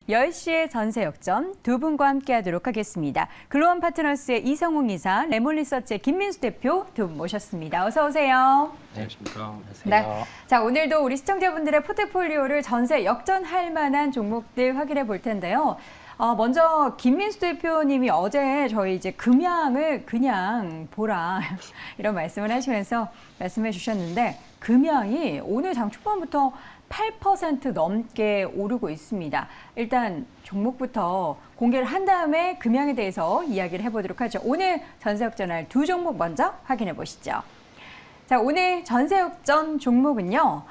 10시의 전세 역전 두 분과 함께 하도록 하겠습니다. 글로원 파트너스의 이성웅 이사, 레몬리서치의 김민수 대표 두 분 모셨습니다. 어서 오세요. 네, 안녕하십니까. 네. 자, 오늘도 우리 시청자분들의 포트폴리오를 전세 역전할 만한 종목들 확인해 볼 텐데요. 먼저 김민수 대표님이 어제 저희 이제 금양을 그냥 보라 이런 말씀을 하시면서 말씀해 주셨는데 금양이 오늘 장 초반부터 8% 넘게 오르고 있습니다. 일단 종목부터 공개를 한 다음에 금양에 대해서 이야기를 해보도록 하죠. 오늘 전세 역전할 두 종목 먼저 확인해 보시죠. 자, 오늘 전세 역전 종목은요.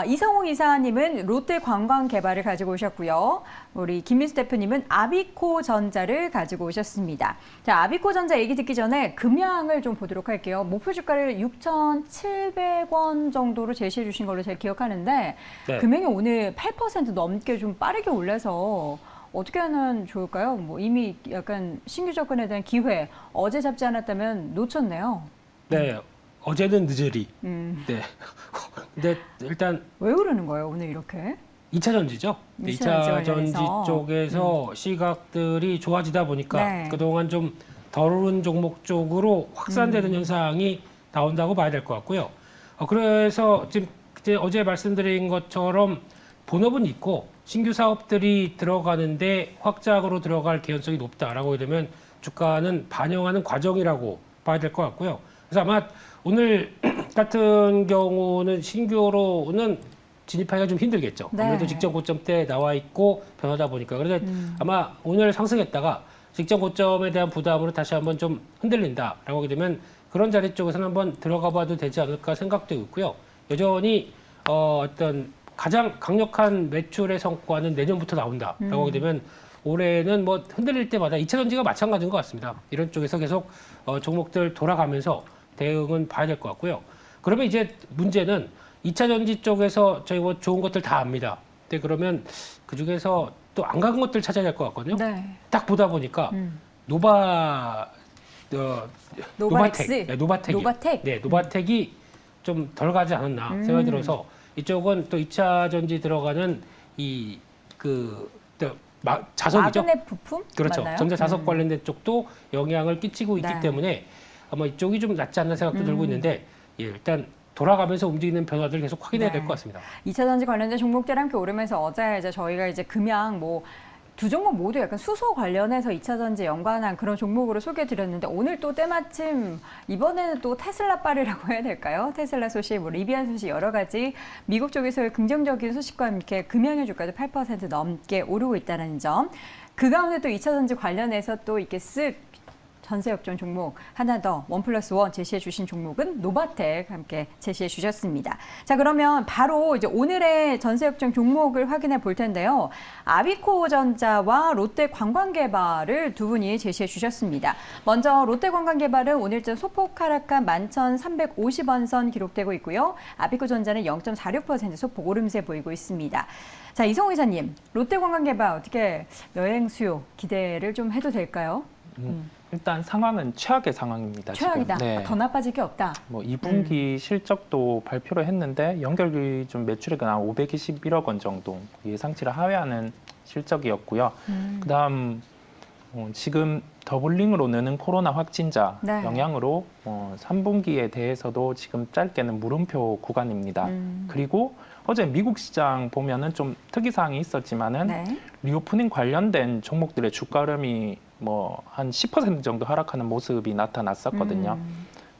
이성웅 이사님은 롯데관광개발을 가지고 오셨고요. 우리 김민수 대표님은 아비코전자를 가지고 오셨습니다. 자, 아비코전자 얘기 듣기 전에 금양을 좀 보도록 할게요. 목표 주가를 6,700원 정도로 제시해 주신 걸로 제가 기억하는데 네. 금양이 오늘 8% 넘게 좀 빠르게 올라서 어떻게 하면 좋을까요? 뭐 이미 약간 신규 접근에 대한 기회 어제 잡지 않았다면 놓쳤네요. 네, 어제는 늦으리. 네. 근데 일단 왜 그러는 거예요, 오늘 이렇게? 2차 전지죠. 2차 전지 관련해서. 쪽에서 시각들이 좋아지다 보니까 네. 그동안 좀 덜 오른 종목 쪽으로 확산되는 현상이 나온다고 봐야 될 것 같고요. 그래서 지금 이제 어제 말씀드린 것처럼 본업은 있고 신규 사업들이 들어가는데 확장으로 들어갈 개연성이 높다라고 되면 주가는 반영하는 과정이라고 봐야 될 것 같고요. 그래서 아마 오늘 같은 경우는 신규로는 진입하기가 좀 힘들겠죠. 네. 아무래도 직전 고점대 나와 있고 변하다 보니까. 그래서 아마 오늘 상승했다가 직전 고점에 대한 부담으로 다시 한번 좀 흔들린다라고 하게 되면 그런 자리 쪽에서는 한번 들어가 봐도 되지 않을까 생각되고 있고요. 여전히 어떤 가장 강력한 매출의 성과는 내년부터 나온다라고 하게 되면 올해는 뭐 흔들릴 때마다 2차 전지가 마찬가지인 것 같습니다. 이런 쪽에서 계속 종목들 돌아가면서 대응은 봐야 될 것 같고요. 그러면 이제 문제는 2차 전지 쪽에서 저희 뭐 좋은 것들 다 압니다. 근데 그러면 그 중에서 또 안 간 것들 찾아야 될 것 같거든요. 네. 딱 보다 보니까 노바텍스. 노바텍이. 네, 노바텍이 좀 덜 가지 않았나 생각이 들어서 이쪽은 또 2차 전지 들어가는 자석이죠. 마그넷 부품? 그렇죠. 맞나요? 전자자석 관련된 쪽도 영향을 끼치고 있기 네. 때문에 아마 이쪽이 좀 낫지 않나 생각도 들고 있는데 예, 일단 돌아가면서 움직이는 변화들 계속 확인해야 될 것 같습니다. 2차 전지 관련된 종목들 함께 오르면서 어제 이제 저희가 이제 금양 두 종목 모두 약간 수소 관련해서 2차 전지 연관한 그런 종목으로 소개해 드렸는데 오늘 또 때마침 이번에는 또 테슬라빨이라고 해야 될까요? 테슬라 소식, 리비안 소식 여러 가지 미국 쪽에서의 긍정적인 소식과 함께 금양의 주가도 8% 넘게 오르고 있다는 점. 그 가운데 또 2차 전지 관련해서 또 이렇게 쓱 전세 역전 종목 하나 더 1+1 제시해 주신 종목은 노바텍 함께 제시해 주셨습니다. 자, 그러면 바로 이제 오늘의 전세 역전 종목을 확인해 볼 텐데요. 아비코전자와 롯데관광개발을 두 분이 제시해 주셨습니다. 먼저 롯데관광개발은 오늘자 소폭 하락한 11,350원 선 기록되고 있고요. 아비코전자는 0.46% 소폭 오름세 보이고 있습니다. 자, 이성우 이사님, 롯데관광개발 어떻게 여행 수요 기대를 좀 해도 될까요? 일단 상황은 최악의 상황입니다. 최악이다. 지금. 네. 더 나빠질 게 없다. 뭐 2분기 실적도 발표를 했는데 연결 기준 매출액은 한 521억 원 정도 예상치를 하회하는 실적이었고요. 그다음 지금 더블링으로 느는 코로나 확진자 네. 영향으로 3분기에 대해서도 지금 짧게는 물음표 구간입니다. 그리고 어제 미국 시장 보면은 좀 특이사항이 있었지만은 네. 리오프닝 관련된 종목들의 주가 흐름이 뭐 한 10% 정도 하락하는 모습이 나타났었거든요.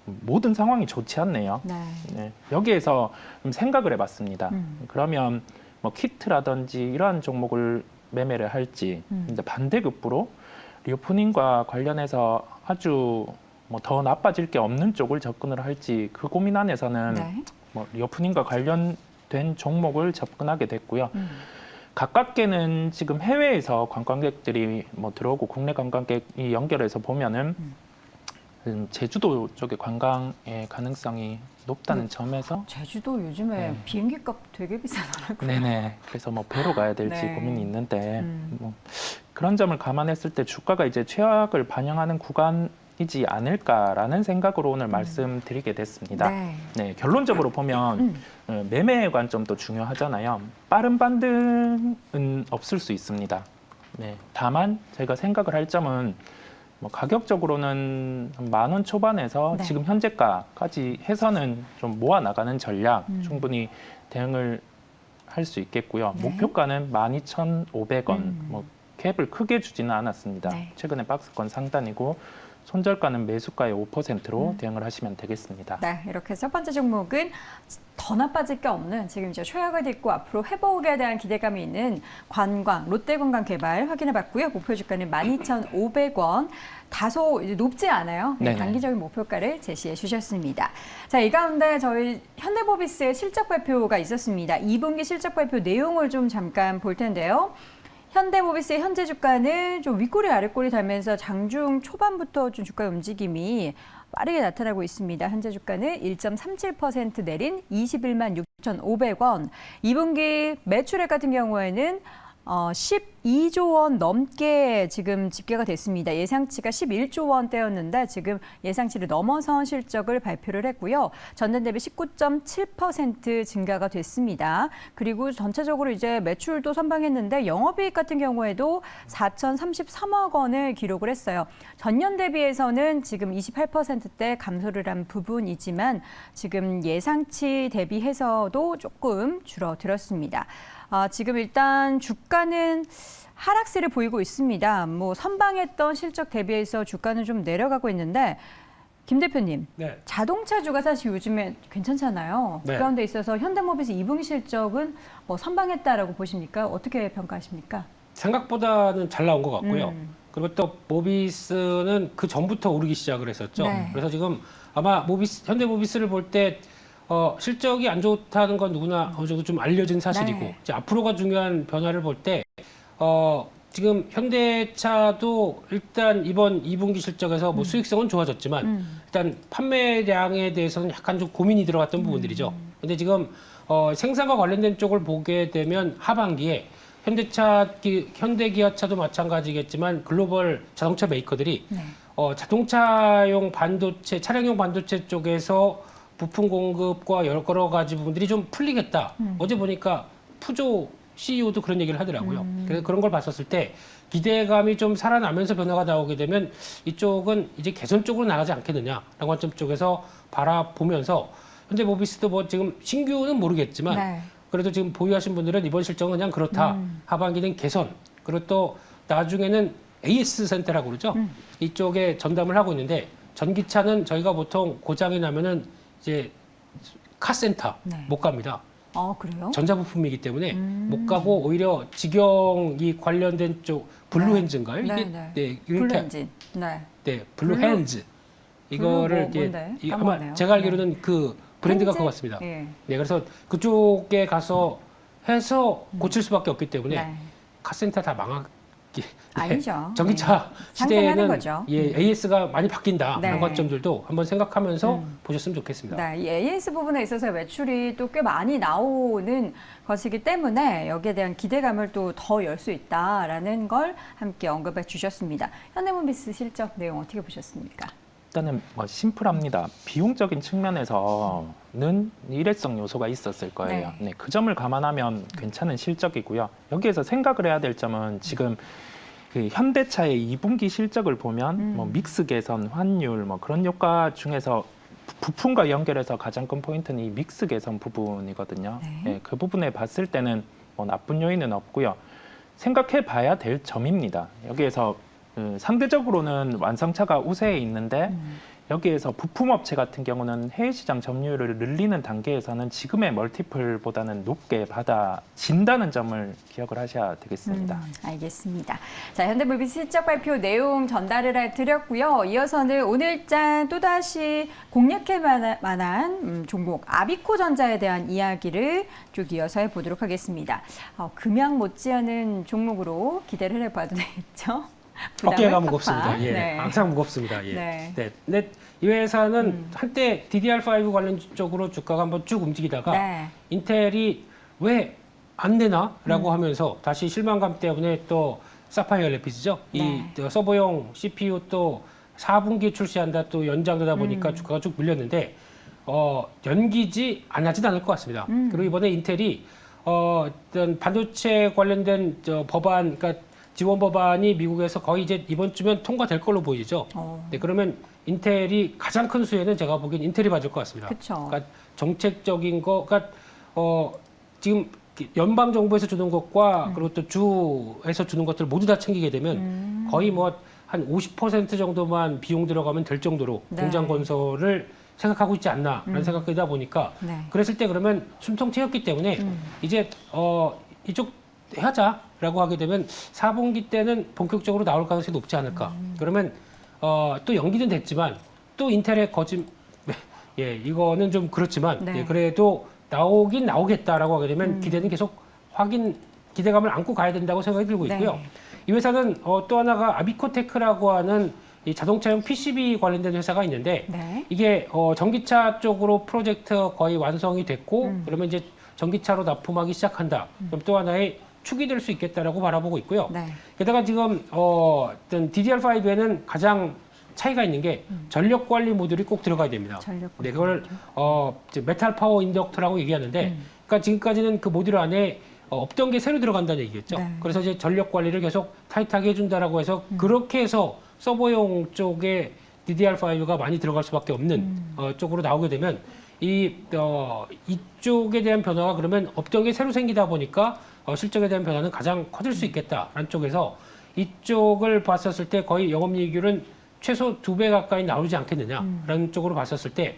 모든 상황이 좋지 않네요. 네. 네. 여기에서 좀 생각을 해봤습니다. 그러면 뭐 키트라든지 이러한 종목을 매매를 할지 이제 반대급부로 리오프닝과 관련해서 아주 뭐 더 나빠질 게 없는 쪽을 접근을 할지 그 고민 안에서는 네. 뭐 리오프닝과 관련된 종목을 접근하게 됐고요. 가깝게는 지금 해외에서 관광객들이 뭐 들어오고 국내 관광객이 연결해서 보면은 제주도 쪽의 관광의 가능성이 높다는 점에서 제주도 요즘에 네. 비행기 값 되게 비싸더라고요. 네네. 그래서 뭐 배로 가야 될지 네. 고민이 있는데 뭐 그런 점을 감안했을 때 주가가 이제 최악을 반영하는 구간에 이지 않을까라는 생각으로 오늘 말씀드리게 됐습니다. 네. 네, 결론적으로 보면 매매 관점도 중요하잖아요. 빠른 반등은 없을 수 있습니다. 네, 다만 제가 생각을 할 점은 뭐 가격적으로는 한 10,000원 초반에서 네. 지금 현재가까지 해서는 좀 모아 나가는 전략 충분히 대응을 할 수 있겠고요. 네. 목표가는 12,500원. 뭐 갭을 크게 주지는 않았습니다. 네. 최근에 박스권 상단이고 손절가는 매수가의 5%로 대응을 하시면 되겠습니다. 네, 이렇게 첫 번째 종목은 더 나빠질 게 없는 지금 이제 최악을 딛고 앞으로 회복에 대한 기대감이 있는 관광, 롯데관광개발 확인해봤고요. 목표 주가는 12,500원. 다소 이제 높지 않아요. 네, 네네. 단기적인 목표가를 제시해 주셨습니다. 자, 이 가운데 저희 현대모비스의 실적 발표가 있었습니다. 2분기 실적 발표 내용을 좀 잠깐 볼 텐데요. 현대모비스의 현재 주가는 좀 윗꼬리 아랫꼬리 달면서 장중 초반부터 좀 주가의 움직임이 빠르게 나타나고 있습니다. 현재 주가는 1.37% 내린 21만 6,500원. 2분기 매출액 같은 경우에는 12조 원 넘게 지금 집계가 됐습니다. 예상치가 11조 원대였는데 지금 예상치를 넘어선 실적을 발표를 했고요. 전년 대비 19.7% 증가가 됐습니다. 그리고 전체적으로 이제 매출도 선방했는데 영업이익 같은 경우에도 4,033억 원을 기록을 했어요. 전년 대비해서는 지금 28%대 감소를 한 부분이지만 지금 예상치 대비해서도 조금 줄어들었습니다. 지금 일단 주가는 하락세를 보이고 있습니다. 뭐 선방했던 실적 대비해서 주가는 좀 내려가고 있는데 김 대표님, 네. 자동차주가 사실 요즘에 괜찮잖아요. 네. 그 가운데 있어서 현대모비스 2분기 실적은 뭐 선방했다라고 보십니까? 어떻게 평가하십니까? 생각보다는 잘 나온 것 같고요. 그리고 또 모비스는 그 전부터 오르기 시작을 했었죠. 네. 그래서 지금 아마 현대모비스를 볼 때 실적이 안 좋다는 건 누구나 어느 정도 좀 알려진 사실이고 네. 이제 앞으로가 중요한 변화를 볼 때 지금 현대차도 일단 이번 2분기 실적에서 뭐 수익성은 좋아졌지만 일단 판매량에 대해서는 약간 좀 고민이 들어갔던 부분들이죠. 근데 지금 생산과 관련된 쪽을 보게 되면 하반기에 현대기아차도 마찬가지겠지만 글로벌 자동차 메이커들이 네. 자동차용 반도체, 차량용 반도체 쪽에서 부품 공급과 여러 가지 부분들이 좀 풀리겠다. 어제 보니까 푸조 CEO도 그런 얘기를 하더라고요. 그래서 그런 걸 봤었을 때 기대감이 좀 살아나면서 변화가 나오게 되면 이쪽은 이제 개선 쪽으로 나가지 않겠느냐라는 관점 쪽에서 바라보면서 현재 모비스도 뭐 지금 신규는 모르겠지만 네. 그래도 지금 보유하신 분들은 이번 실적은 그냥 그렇다. 하반기는 개선. 그리고 또 나중에는 AS 센터라고 그러죠. 이쪽에 전담을 하고 있는데 전기차는 저희가 보통 고장이 나면은 이제 카센터 네. 못 갑니다. 그래요? 전자부품이기 때문에 못 가고 오히려 직영이 관련된 쪽 블루핸즈인가요? 네, 이게 네. 네, 블루엔진. 네. 네, 블루핸즈. 이거를 뭔데? 아마 까먹었네요. 제가 알기로는 그 브랜드가 핸즈? 그거 같습니다. 예. 네, 그래서 그쪽에 가서 해서 고칠 수밖에 없기 때문에 네. 카센터 다 망하기. 아니죠. 전기차 상생하는 시대에는 거죠. AS가 많이 바뀐다. 네. 그런 관점들도 한번 생각하면서 보셨으면 좋겠습니다. 네, 이 AS 부분에 있어서 매출이 또 꽤 많이 나오는 것이기 때문에 여기에 대한 기대감을 또 더 열 수 있다라는 걸 함께 언급해 주셨습니다. 현대모비스 실적 내용 어떻게 보셨습니까? 일단은 뭐 심플합니다. 비용적인 측면에서는 일회성 요소가 있었을 거예요. 네. 네, 그 점을 감안하면 괜찮은 실적이고요. 여기에서 생각을 해야 될 점은 지금 그 현대차의 2분기 실적을 보면 뭐 믹스 개선, 환율 뭐 그런 효과 중에서 부품과 연결해서 가장 큰 포인트는 이 믹스 개선 부분이거든요. 네. 네, 그 부분에 봤을 때는 뭐 나쁜 요인은 없고요. 생각해 봐야 될 점입니다. 여기에서 상대적으로는 완성차가 우세에 있는데 여기에서 부품업체 같은 경우는 해외 시장 점유율을 늘리는 단계에서는 지금의 멀티플보다는 높게 받아진다는 점을 기억을 하셔야 되겠습니다. 알겠습니다. 자, 현대모비스 실적 발표 내용 전달을 드렸고요. 이어서는 오늘장 또다시 공략할 만한 종목 아비코전자에 대한 이야기를 쭉 이어서 해보도록 하겠습니다. 금양 못지않은 종목으로 기대를 해봐도 되겠죠? 어깨가 부담을 무겁습니다. 팍팍. 예, 네. 항상 무겁습니다. 예. 네. 네. 근데 이 회사는 한때 DDR5 관련 쪽으로 주가가 한번 쭉 움직이다가 네. 인텔이 왜 안 되나라고 하면서 다시 실망감 때문에 또 사파이어 레피즈죠. 네. 이 서버용 CPU 또 4분기 출시한다 또 연장되다 보니까 주가가 쭉 밀렸는데 연기지 안 하진 않을 것 같습니다. 그리고 이번에 인텔이 어떤 반도체 관련된 법안, 그러니까 지원 법안이 미국에서 거의 이제 이번 주면 통과될 걸로 보이죠. 네, 그러면 인텔이 가장 큰 수혜는 제가 보기엔 인텔이 받을 것 같습니다. 그쵸. 그러니까 정책적인 거, 그러니까 지금 연방 정부에서 주는 것과 그리고 또 주에서 주는 것들 모두 다 챙기게 되면 거의 뭐 한 50% 정도만 비용 들어가면 될 정도로 네. 공장 건설을 생각하고 있지 않나라는 생각이다 보니까 네. 그랬을 때 그러면 숨통트였기 때문에 이제 이쪽 하자라고 하게 되면 4분기 때는 본격적으로 나올 가능성이 높지 않을까. 그러면 또 연기는 됐지만 또 인텔의 거짓 예 이거는 좀 그렇지만 네. 예, 그래도 나오긴 나오겠다라고 하게 되면 기대는 계속 기대감을 안고 가야 된다고 생각이 들고 있고요. 네. 이 회사는 또 하나가 아비코테크라고 하는 이 자동차용 PCB 관련된 회사가 있는데 네. 이게 전기차 쪽으로 프로젝트 거의 완성이 됐고 그러면 이제 전기차로 납품하기 시작한다. 그럼 또 하나의 축이 될 수 있겠다라고 바라보고 있고요. 네. 게다가 지금 어떤 DDR5에는 가장 차이가 있는 게 전력 관리 모듈이 꼭 들어가야 됩니다. 전력 네, 그걸 이제 메탈 파워 인덕터라고 얘기하는데, 그러니까 지금까지는 그 모듈 안에 없던 게 새로 들어간다는 얘기겠죠. 네. 그래서 이제 전력 관리를 계속 타이트하게 해준다라고 해서 그렇게 해서 서버용 쪽에 DDR5가 많이 들어갈 수밖에 없는 쪽으로 나오게 되면 이쪽에 대한 변화가 그러면 없던 게 새로 생기다 보니까 실적에 대한 변화는 가장 커질 수 있겠다라는 쪽에서 이쪽을 봤었을 때 거의 영업이익률은 최소 2배 가까이 나오지 않겠느냐라는 쪽으로 봤었을 때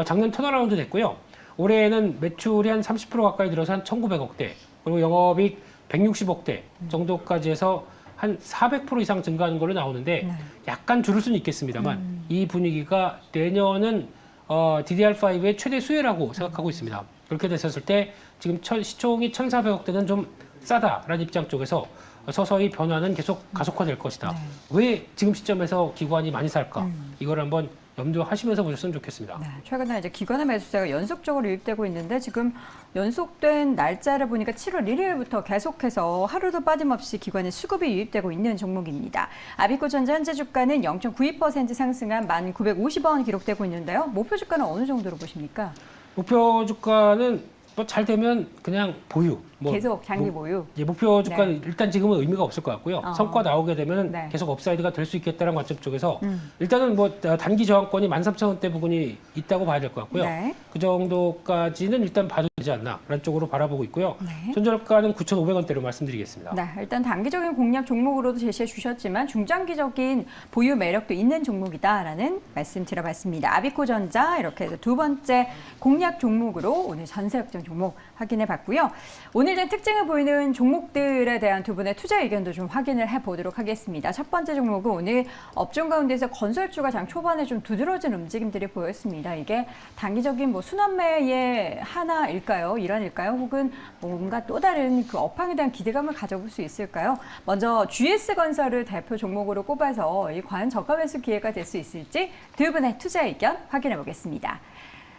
작년 턴어라운드 됐고요. 올해에는 매출이 한 30% 가까이 들어서 한 1,900억대 그리고 영업이익 160억대 정도까지 해서 한 400% 이상 증가하는 걸로 나오는데 네. 약간 줄을 수는 있겠습니다만 이 분위기가 내년은 DDR5의 최대 수혜라고 생각하고 있습니다. 그렇게 됐었을 때 지금 시총이 1,400억대는 좀 싸다라는 입장 쪽에서 서서히 변화는 계속 가속화될 것이다. 네. 왜 지금 시점에서 기관이 많이 살까? 이걸 한번 염두하시면서 보셨으면 좋겠습니다. 네, 최근에 이제 기관의 매수세가 연속적으로 유입되고 있는데 지금 연속된 날짜를 보니까 7월 1일부터 계속해서 하루도 빠짐없이 기관의 수급이 유입되고 있는 종목입니다. 아비코전자 현재 주가는 0.92% 상승한 1,950원 기록되고 있는데요. 목표 주가는 어느 정도로 보십니까? 목표 주가는 뭐 잘 되면 그냥 보유. 계속 장기 보유. 예, 목표 주가는 일단 지금은 의미가 없을 것 같고요. 성과 나오게 되면 네. 계속 업사이드가 될 수 있겠다는 관점 쪽에서 일단은 뭐 단기 저항권이 13,000원대 부분이 있다고 봐야 될 것 같고요. 네. 그 정도까지는 일단 봐도 되지 않나라는 쪽으로 바라보고 있고요. 네. 현저가는 9,500원대로 말씀드리겠습니다. 네, 일단 단기적인 공략 종목으로도 제시해 주셨지만 중장기적인 보유 매력도 있는 종목이다라는 말씀 드려봤습니다. 아비코전자 이렇게 해서 두 번째 공략 종목으로 오늘 전세역전 종목 확인해 봤고요. 오늘 된 특징을 보이는 종목들에 대한 두 분의 투자 의견도 좀 확인을 해보도록 하겠습니다. 첫 번째 종목은 오늘 업종 가운데서 건설주가 장 초반에 좀 두드러진 움직임들이 보였습니다. 이게 단기적인 뭐 순환매의 하나일까요? 일환일까요? 혹은 뭔가 또 다른 그 업황에 대한 기대감을 가져볼 수 있을까요? 먼저 GS건설을 대표 종목으로 꼽아서 이 과연 저가 매수 기회가 될 수 있을지 두 분의 투자 의견 확인해 보겠습니다.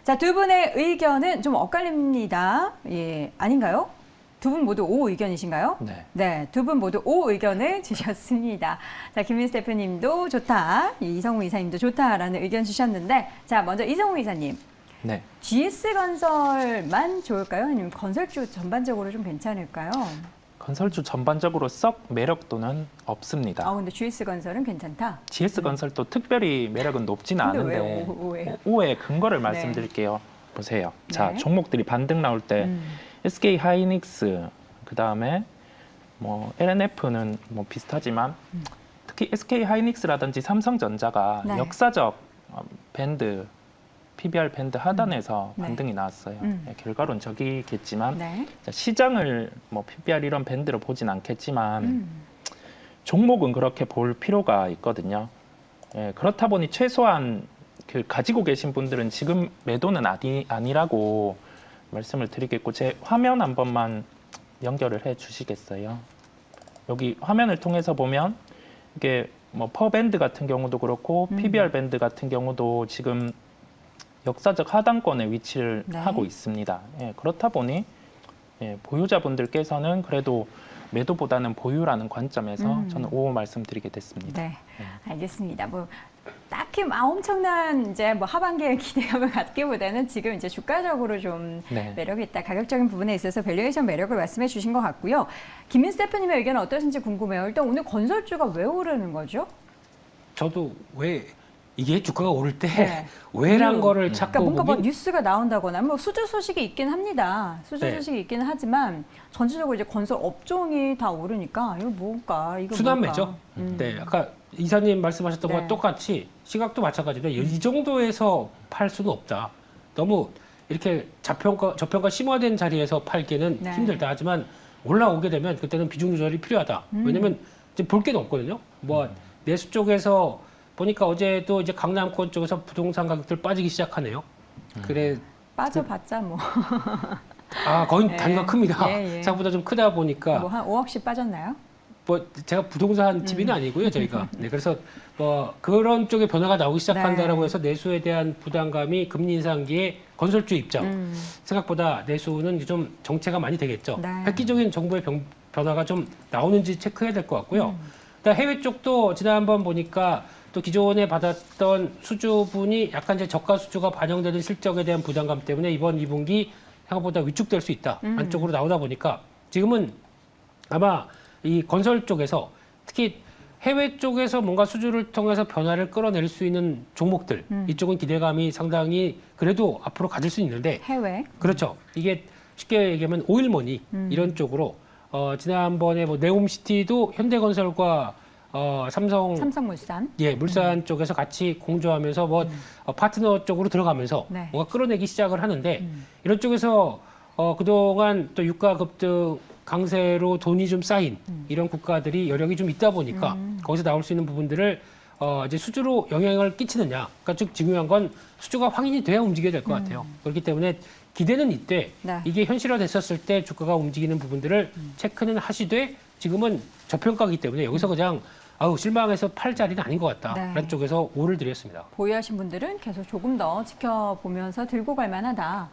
자, 두 분의 의견은 좀 엇갈립니다. 예, 아닌가요? 두 분 모두 O 의견이신가요? 네. 네, 두 분 모두 O 의견을 주셨습니다. 자, 김민수 대표님도 좋다, 이성우 이사님도 좋다라는 의견 주셨는데, 자, 먼저 이성우 이사님. 네. GS건설만 좋을까요? 아니면 건설주 전반적으로 좀 괜찮을까요? 건설주 전반적으로 썩 매력도는 없습니다. 근데 GS건설은 괜찮다. GS건설도 특별히 매력은 높지는 근데 왜 않은데 오해요? 오의 근거를 말씀드릴게요. 보세요. 자, 네. 종목들이 반등 나올 때 SK 하이닉스, 그 다음에 뭐 LNF는 뭐 비슷하지만 특히 SK 하이닉스라든지 삼성전자가 네. 역사적 밴드 PBR 밴드 하단에서 네. 반등이 나왔어요. 결과론 적이겠지만 네. 자, 시장을 뭐 PBR 이런 밴드로 보진 않겠지만 종목은 그렇게 볼 필요가 있거든요. 예, 그렇다 보니 최소한 그 가지고 계신 분들은 지금 매도는 아니라고 말씀을 드리겠고, 제 화면 한 번만 연결을 해 주시겠어요? 여기 화면을 통해서 보면 이게 뭐 퍼밴드 같은 경우도 그렇고 PBR 밴드 같은 경우도 지금 역사적 하단권에 위치를 네. 하고 있습니다. 예, 그렇다 보니 보유자분들께서는 그래도 매도보다는 보유라는 관점에서 저는 5 말씀드리게 됐습니다. 네, 알겠습니다. 뭐 딱히 막 엄청난 이제 뭐 하반기에 기대감을 갖기보다는 지금 이제 주가적으로 좀 네. 매력이 있다. 가격적인 부분에 있어서 밸류에이션 매력을 말씀해 주신 것 같고요. 김민수 대표님의 의견은 어떠신지 궁금해요. 일단 오늘 건설주가 왜 오르는 거죠? 저도 왜 이게 주가가 오를 때 네. 왜란 이유. 거를 그러니까 자꾸 뭔가 뭐 보면 뉴스가 나온다거나 뭐 수주 소식이 있긴 합니다. 수주 네. 소식이 있기는 하지만 전체적으로 이제 건설 업종이 다 오르니까 이거 뭘까? 이거 순환매죠. 뭘까? 네, 아까 이사님 말씀하셨던 네. 거와 똑같이 시각도 마찬가지로 이 정도에서 팔 수는 없다. 너무 이렇게 저평가 심화된 자리에서 팔기는 네. 힘들다. 하지만 올라오게 되면 그때는 비중 조절이 필요하다. 왜냐면 지금 볼 게 없거든요. 뭐 내수 쪽에서 보니까 어제도 이제 강남권 쪽에서 부동산 가격들 빠지기 시작하네요. 그래, 빠져봤자 뭐 거의 예. 단위가 큽니다. 예, 예. 생각보다 좀 크다 보니까 뭐 한 5억씩 빠졌나요? 뭐 제가 부동산 TV는 아니고요, 저희가. 네, 그래서 뭐 그런 쪽의 변화가 나오기 시작한다라고 네. 해서 내수에 대한 부담감이 금리 인상기에 건설주 입장 생각보다 내수는 좀 정체가 많이 되겠죠. 네. 획기적인 정부의 변화가 좀 나오는지 체크해야 될 것 같고요. 일단 해외 쪽도 지난번 보니까 또 기존에 받았던 수주분이 약간 이제 저가 수주가 반영되는 실적에 대한 부담감 때문에 이번 2분기 생각보다 위축될 수 있다. 안쪽으로 나오다 보니까 지금은 아마 이 건설 쪽에서 특히 해외 쪽에서 뭔가 수주를 통해서 변화를 끌어낼 수 있는 종목들 이쪽은 기대감이 상당히 그래도 앞으로 가질 수 있는데 해외. 그렇죠. 이게 쉽게 얘기하면 오일머니 이런 쪽으로 지난번에 뭐 네옴시티도 현대건설과 삼성물산. 예, 물산 쪽에서 같이 공조하면서 뭐 파트너 쪽으로 들어가면서 네. 뭔가 끌어내기 시작을 하는데 이런 쪽에서 그동안 또 유가 급등 강세로 돈이 좀 쌓인 이런 국가들이 여력이 좀 있다 보니까 거기서 나올 수 있는 부분들을 이제 수주로 영향을 끼치느냐. 그러니까 즉 중요한 건 수주가 확인이 돼야 움직여야 될 것 같아요. 그렇기 때문에 기대는 이때 네. 이게 현실화됐었을 때 주가가 움직이는 부분들을 체크는 하시되 지금은 저평가이기 때문에 여기서 그냥 실망해서 팔 자리는 아닌 것 같다라는 네. 쪽에서 오를 드렸습니다. 보유하신 분들은 계속 조금 더 지켜보면서 들고 갈 만하다.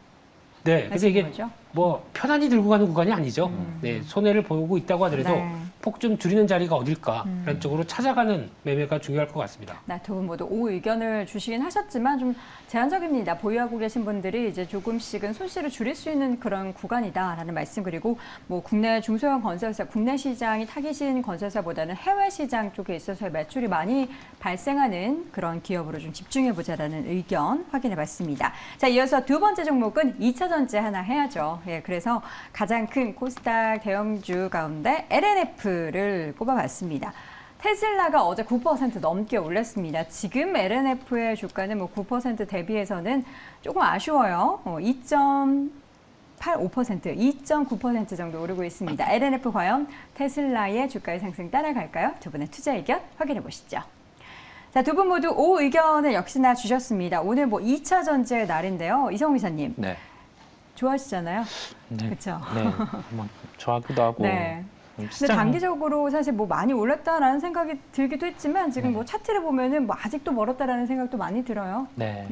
네, 그래서 이게 거죠? 뭐 편안히 들고 가는 구간이 아니죠. 네, 손해를 보고 있다고 하더라도 네. 폭 좀 줄이는 자리가 어딜까라는 쪽으로 찾아가는 매매가 중요할 것 같습니다. 네, 두 분 모두 오 의견을 주시긴 하셨지만 좀 제한적입니다. 보유하고 계신 분들이 이제 조금씩은 손실을 줄일 수 있는 그런 구간이다라는 말씀 그리고 뭐 국내 중소형 건설사, 국내 시장이 타깃인 건설사보다는 해외 시장 쪽에 있어서 매출이 많이 발생하는 그런 기업으로 좀 집중해보자라는 의견 확인해봤습니다. 자, 이어서 두 번째 종목은 2차 전지 하나 해야죠. 예, 그래서 가장 큰 코스닥 대형주 가운데 LNF를 꼽아봤습니다. 테슬라가 어제 9% 넘게 올랐습니다. 지금 LNF의 주가는 뭐 9% 대비해서는 조금 아쉬워요. 2.85%, 2.9% 정도 오르고 있습니다. LNF 과연 테슬라의 주가의 상승 따라갈까요? 두 분의 투자 의견 확인해 보시죠. 자, 두 분 모두 오 의견을 역시나 주셨습니다. 오늘 뭐 2차 전지의 날인데요. 이성우 이사님. 네. 좋아하시잖아요. 네. 그렇죠. 네. 뭐 좋아하기도 하고. 네. 근데 시장- 단기적으로 사실 뭐 많이 올랐다라는 생각이 들기도 했지만 지금 뭐 차트를 보면은 뭐 아직도 멀었다라는 생각도 많이 들어요. 네.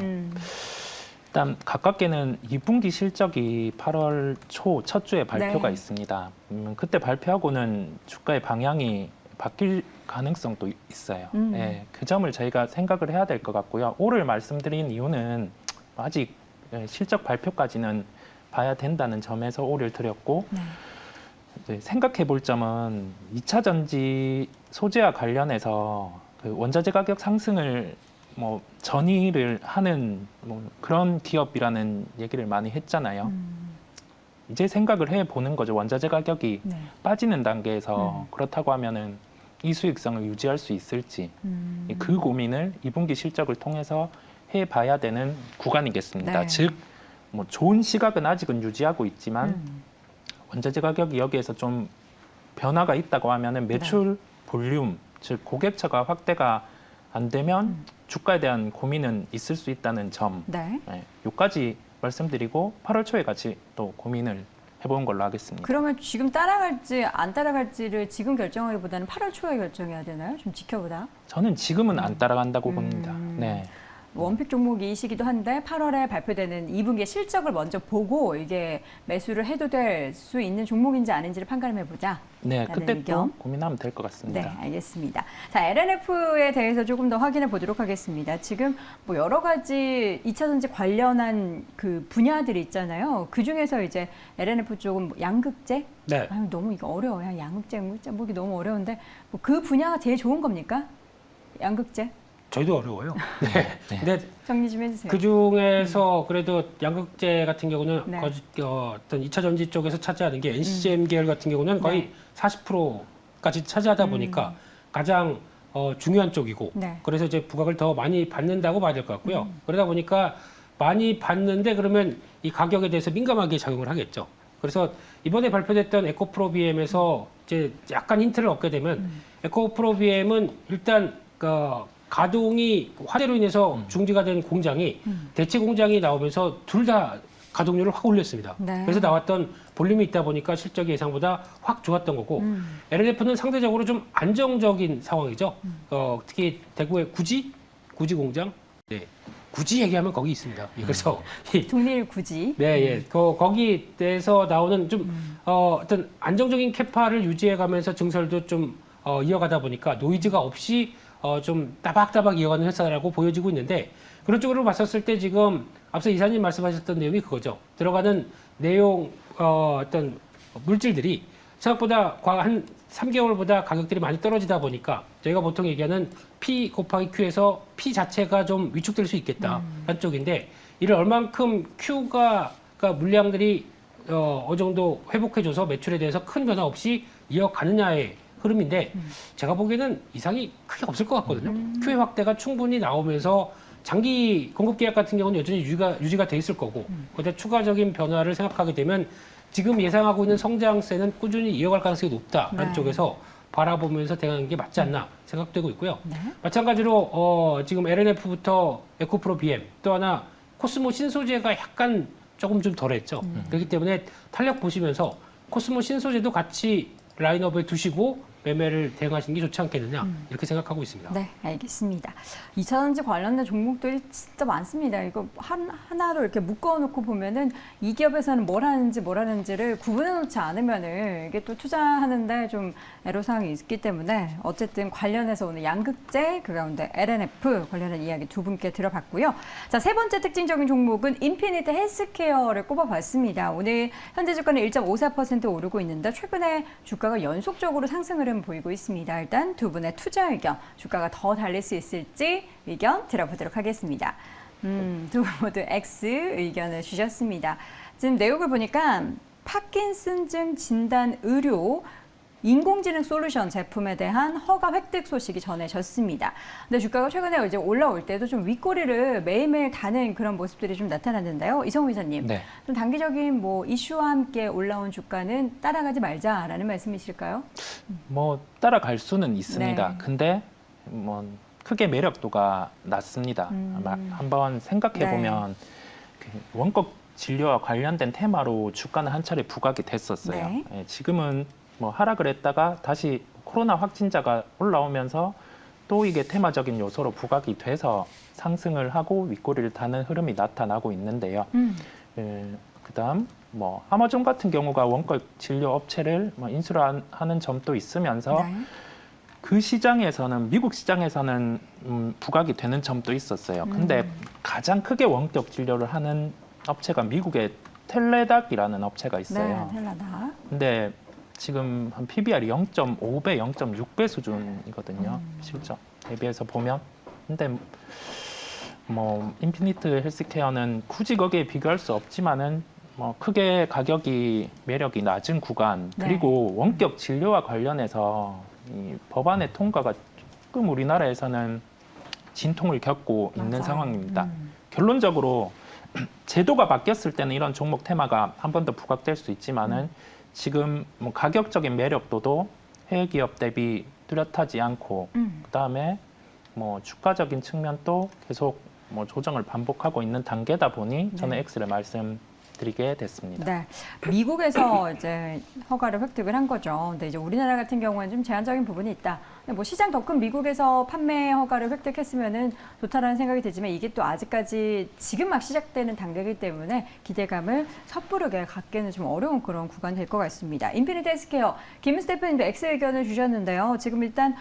일단 가깝게는 2분기 실적이 8월 초 첫 주에 발표가 네. 있습니다. 그때 발표하고는 주가의 방향이 바뀔 가능성도 있어요. 네, 그 점을 저희가 생각을 해야 될 것 같고요. 오를 말씀드린 이유는 아직 실적 발표까지는 봐야 된다는 점에서 오를 드렸고 네. 이제 생각해 볼 점은 2차 전지 소재와 관련해서 그 원자재 가격 상승을 뭐 전이를 하는 뭐 그런 기업이라는 얘기를 많이 했잖아요. 이제 생각을 해 보는 거죠. 원자재 가격이 네. 빠지는 단계에서 그렇다고 하면은 이 수익성을 유지할 수 있을지 그 고민을 2분기 실적을 통해서 해 봐야 되는 구간이겠습니다. 네. 즉 뭐 좋은 시각은 아직은 유지하고 있지만 원자재 가격이 여기에서 좀 변화가 있다고 하면은 매출 볼륨, 즉 고객처가 확대가 안 되면 주가에 대한 고민은 있을 수 있다는 점. 네. 네, 요까지 말씀드리고 8월 초에 같이 또 고민을 해보는 걸로 하겠습니다. 그러면 지금 따라갈지 안 따라갈지를 지금 결정하기보다는 8월 초에 결정해야 되나요? 좀 지켜보다. 저는 지금은 안 따라간다고 봅니다. 네. 원픽 종목이시기도 한데 8월에 발표되는 2분기 실적을 먼저 보고 이게 매수를 해도 될 수 있는 종목인지 아닌지를 판단해 보자. 네, 라는 그때 또 의견. 고민하면 될 것 같습니다. 네, 알겠습니다. 자, LNF에 대해서 조금 더 확인해 보도록 하겠습니다. 지금 뭐 여러 가지 2차 전지 관련한 그 분야들이 있잖아요. 그 중에서 이제 LNF 쪽은 뭐 양극재? 네. 아유, 너무 이거 어려워요. 양극재, 양극재 보기 너무 어려운데 뭐 그 분야가 제일 좋은 겁니까? 양극재? 저희도 어려워요. 네. 근데 정리 좀 해주세요. 그 중에서 그래도 양극재 같은 경우는 네. 어떤 2차 전지 쪽에서 차지하는 게 NCCM 계열 같은 경우는 거의 40%까지 차지하다 보니까 가장 중요한 쪽이고 네. 그래서 이제 부각을 더 많이 받는다고 봐야 될 것 같고요. 그러다 보니까 많이 받는데 그러면 이 가격에 대해서 민감하게 작용을 하겠죠. 그래서 이번에 발표됐던 에코프로비엠에서 이제 약간 힌트를 얻게 되면 에코프로비엠은 일단 가동이 화재로 인해서 중지가 된 공장이 대체 공장이 나오면서 둘 다 가동률을 확 올렸습니다. 네. 그래서 나왔던 볼륨이 있다 보니까 실적이 예상보다 확 좋았던 거고 LNF는 상대적으로 좀 안정적인 상황이죠. 특히 대구의 구지 공장, 네. 구지 얘기하면 거기 있습니다. 그래서 동일 굳이. 네, 예. 거기에서 나오는 좀 어떤 안정적인 캐파를 유지해가면서 증설도 좀 이어가다 보니까 노이즈가 없이 좀 따박따박 이어가는 회사라고 보여지고 있는데 그런 쪽으로 봤었을 때 지금 앞서 이사님 말씀하셨던 내용이 그거죠. 들어가는 내용 어떤 물질들이 생각보다 한 3개월보다 가격들이 많이 떨어지다 보니까 저희가 보통 얘기하는 P 곱하기 Q에서 P 자체가 좀 위축될 수 있겠다 한 쪽인데 이를 얼만큼 Q가 그러니까 물량들이 어느 정도 회복해줘서 매출에 대해서 큰 변화 없이 이어가느냐의 흐름인데 제가 보기에는 이상이 크게 없을 것 같거든요. Q의 확대가 충분히 나오면서 장기 공급 계약 같은 경우는 여전히 유지가 돼 있을 거고 거기다 추가적인 변화를 생각하게 되면 지금 예상하고 있는 성장세는 꾸준히 이어갈 가능성이 높다라는 네. 쪽에서 바라보면서 대응하는 게 맞지 않나 생각되고 있고요. 네. 마찬가지로 지금 LNF부터 에코프로 BM 또 하나 코스모 신소재가 약간 조금 좀 덜했죠. 그렇기 때문에 탄력 보시면서 코스모 신소재도 같이 라인업에 두시고 매매를 대응하시는 게 좋지 않겠느냐 이렇게 생각하고 있습니다. 네, 알겠습니다. 2차 전지 관련된 종목들이 진짜 많습니다. 이거 하나로 이렇게 묶어놓고 보면은 이 기업에서는 뭘 하는지를 구분해놓지 않으면은 이게 또 투자하는데 좀 애로사항이 있기 때문에 어쨌든 관련해서 오늘 양극재 그 가운데 LNF 관련한 이야기 두 분께 들어봤고요. 자, 세 번째 특징적인 종목은 인피니트 헬스케어를 꼽아봤습니다. 오늘 현재 주가는 1.54% 오르고 있는데 최근에 주가가 연속적으로 상승을 보이고 있습니다. 일단 두 분의 투자 의견, 주가가 더 달릴 수 있을지 의견 들어보도록 하겠습니다. 두 분 모두 X 의견을 주셨습니다. 지금 내용을 보니까 파킨슨증 진단 의료 인공지능 솔루션 제품에 대한 허가 획득 소식이 전해졌습니다. 근데 주가가 최근에 이제 올라올 때도 좀 윗꼬리를 매일매일 다는 그런 모습들이 좀 나타났는데요. 이성우 이사님, 네. 좀 단기적인 뭐 이슈와 함께 올라온 주가는 따라가지 말자라는 말씀이실까요? 뭐 따라갈 수는 있습니다. 네. 근데 뭐 크게 매력도가 낮습니다. 아마 한번 생각해 보면 그 원격 진료와 관련된 테마로 주가는 한 차례 부각이 됐었어요. 네. 예, 지금은 뭐 하락을 했다가 다시 코로나 확진자가 올라오면서 또 이게 테마적인 요소로 부각이 돼서 상승을 하고 윗꼬리를 다는 흐름이 나타나고 있는데요. 그다음 뭐 아마존 같은 경우가 원격 진료 업체를 뭐 인수를 하는 점도 있으면서 네. 그 시장에서는 미국 시장에서는 부각이 되는 점도 있었어요. 근데 가장 크게 원격 진료를 하는 업체가 미국의 텔레닥이라는 업체가 있어요. 네, 텔라다. 근데 지금 한 PBR이 0.5배, 0.6배 수준이거든요. 실적 대비해서 보면. 근데 뭐 인피니트 헬스케어는 굳이 거기에 비교할 수 없지만은 뭐 크게 가격이 매력이 낮은 구간 네. 그리고 원격 진료와 관련해서 이 법안의 통과가 조금 우리나라에서는 진통을 겪고 있는 맞아요. 상황입니다. 결론적으로 제도가 바뀌었을 때는 이런 종목 테마가 한 번 더 부각될 수 있지만은 지금 뭐 가격적인 매력도도 해외 기업 대비 뚜렷하지 않고 그다음에 뭐 주가적인 측면도 계속 뭐 조정을 반복하고 있는 단계다 보니 저는 X를 말씀드렸습니다. 드리게 됐습니다. 네, 미국에서 이제 허가를 획득을 한 거죠. 근데 이제 우리나라 같은 경우는 좀 제한적인 부분이 있다. 근데 뭐 시장 더 큰 미국에서 판매 허가를 획득했으면은 좋다라는 생각이 들지만 이게 또 아직까지 지금 막 시작되는 단계이기 때문에 기대감을 섣부르게 갖기는 좀 어려운 그런 구간이 될 것 같습니다. 인피니트 헬스케어 김은수 대표님도 X 의견을 주셨는데요. 지금 일단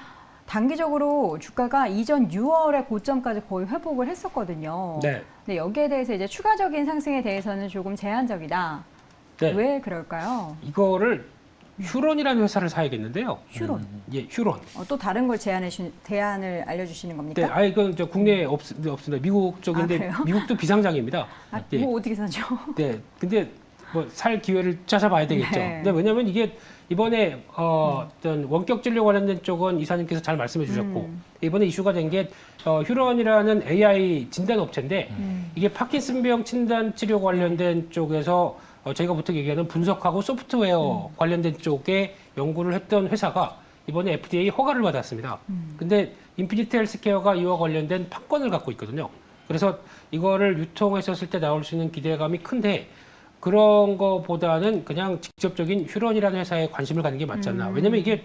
단기적으로 주가가 이전 6월의 고점까지 거의 회복을 했었거든요. 네. 근데 여기에 대해서 이제 추가적인 상승에 대해서는 조금 제한적이다. 네. 왜 그럴까요? 이거를 휴론이라는 회사를 사야겠는데요. 휴론. 예, 휴론. 또 다른 걸 대안을 알려주시는 겁니까? 네, 이건 저 국내에 없습니다. 미국 쪽인데 그래요? 미국도 비상장입니다. 예. 뭐 어떻게 사죠? 네, 근데 뭐 살 기회를 찾아봐야 되겠죠. 네. 근데 왜냐하면 이게 이번에 어떤 원격 진료 관련된 쪽은 이사님께서 잘 말씀해 주셨고 이번에 이슈가 된 게 휴런이라는 AI 진단 업체인데 이게 파킨슨병 진단 치료 관련된 쪽에서 저희가 보통 얘기하는 분석하고 소프트웨어 관련된 쪽에 연구를 했던 회사가 이번에 FDA 허가를 받았습니다. 근데 인피니트 헬스케어가 이와 관련된 판권을 갖고 있거든요. 그래서 이거를 유통했었을 때 나올 수 있는 기대감이 큰데 그런 거보다는 그냥 직접적인 휴런이라는 회사에 관심을 갖는 게 맞지 않나. 왜냐면 이게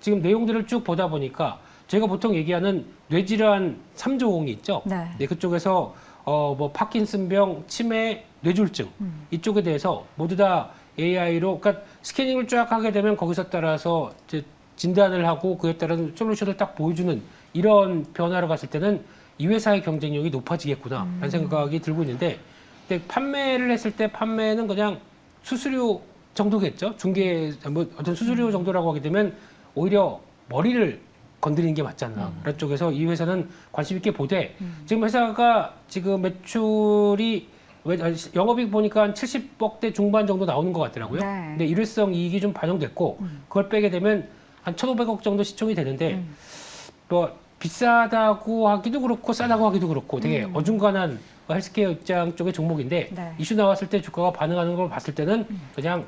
지금 내용들을 쭉 보다 보니까 저희가 보통 얘기하는 뇌질환 3조공이 있죠. 네. 네, 그쪽에서 뭐 파킨슨병, 치매, 뇌졸중 이쪽에 대해서 모두 다 AI로 그러니까 스캐닝을 쫙 하게 되면 거기서 따라서 이제 진단을 하고 그에 따른 솔루션을 딱 보여주는 이런 변화로 갔을 때는 이 회사의 경쟁력이 높아지겠구나라는 생각이 들고 있는데 근데 판매를 했을 때 판매는 그냥 수수료 정도겠죠. 중개 뭐 어떤 수수료 정도라고 하게 되면 오히려 머리를 건드리는 게 맞지 않나. 그런 쪽에서 이 회사는 관심 있게 보되 지금 회사가 지금 매출이 영업이익 보니까 한 70억대 중반 정도 나오는 것 같더라고요. 네. 근데 일회성 이익이 좀 반영됐고 그걸 빼게 되면 한 1,500억 정도 시총이 되는데 뭐 비싸다고 하기도 그렇고 싸다고 하기도 그렇고 되게 어중간한 헬스케어 입장 쪽의 종목인데 네. 이슈 나왔을 때 주가가 반응하는 걸 봤을 때는 그냥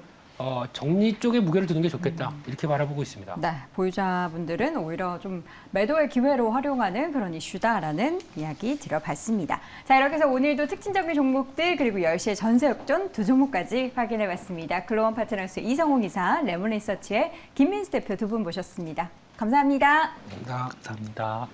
정리 쪽에 무게를 두는 게 좋겠다 이렇게 바라보고 있습니다. 네, 보유자분들은 오히려 좀 매도의 기회로 활용하는 그런 이슈다라는 이야기 드려봤습니다. 자, 이렇게 해서 오늘도 특징적인 종목들 그리고 10시에 전세 역전 두 종목까지 확인해봤습니다. 글로원 파트너스 이성홍 이사, 레몬리서치의 김민수 대표 두 분 모셨습니다. 감사합니다. 감사합니다. 감사합니다.